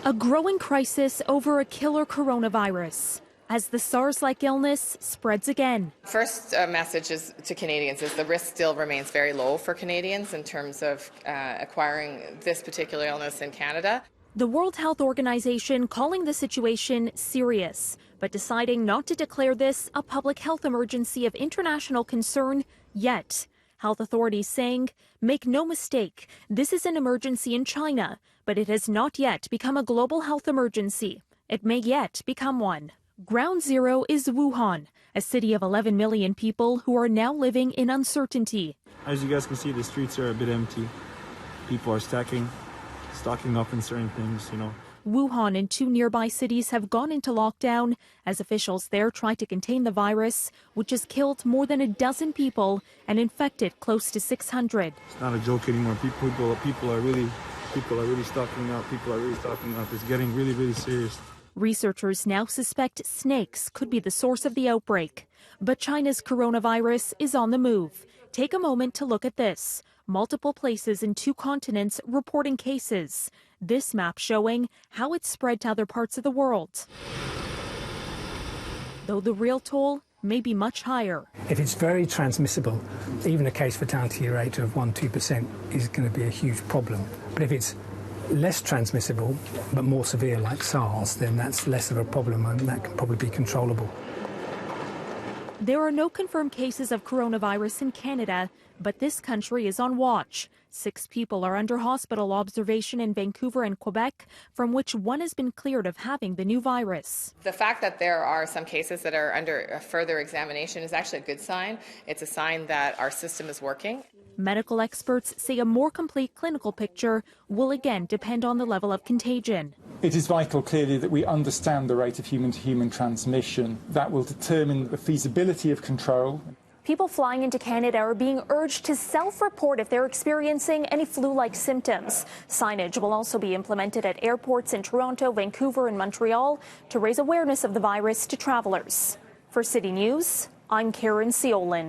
A growing crisis over a killer coronavirus as the SARS-like illness spreads again. First message is to Canadians is the risk still remains very low for Canadians in terms of acquiring this particular illness in Canada. The World Health Organization calling the situation serious, but deciding not to declare this a public health emergency of international concern yet. Health authorities saying, make no mistake, this is an emergency in China, but it has not yet become a global health emergency. It may yet become one. Ground zero is Wuhan, a city of 11 million people who are now living in uncertainty. As you guys can see, the streets are a bit empty. People are stocking up in certain things, Wuhan and two nearby cities have gone into lockdown as officials there try to contain the virus, which has killed more than a dozen people and infected close to 600. It's not a joke anymore. People are really stocking up. It's getting really, really serious. Researchers now suspect snakes could be the source of the outbreak. But China's coronavirus is on the move. Take a moment to look at this. Multiple places in 2 continents reporting cases. This map showing how it's spread to other parts of the world. Though the real toll may be much higher. If it's very transmissible, even a case fatality rate of 1–2% is going to be a huge problem. But if it's less transmissible but more severe like SARS, then that's less of a problem and that can probably be controllable. There are no confirmed cases of coronavirus in Canada, but this country is on watch. 6 people are under hospital observation in Vancouver and Quebec, from which 1 has been cleared of having the new virus. The fact that there are some cases that are under further examination is actually a good sign. It's a sign that our system is working. Medical experts say a more complete clinical picture will again depend on the level of contagion. It is vital, clearly, that we understand the rate of human-to-human transmission. That will determine the feasibility of control. People flying into Canada are being urged to self-report if they're experiencing any flu-like symptoms. Signage will also be implemented at airports in Toronto, Vancouver, and Montreal to raise awareness of the virus to travelers. For City News, I'm Caryn Ceolin.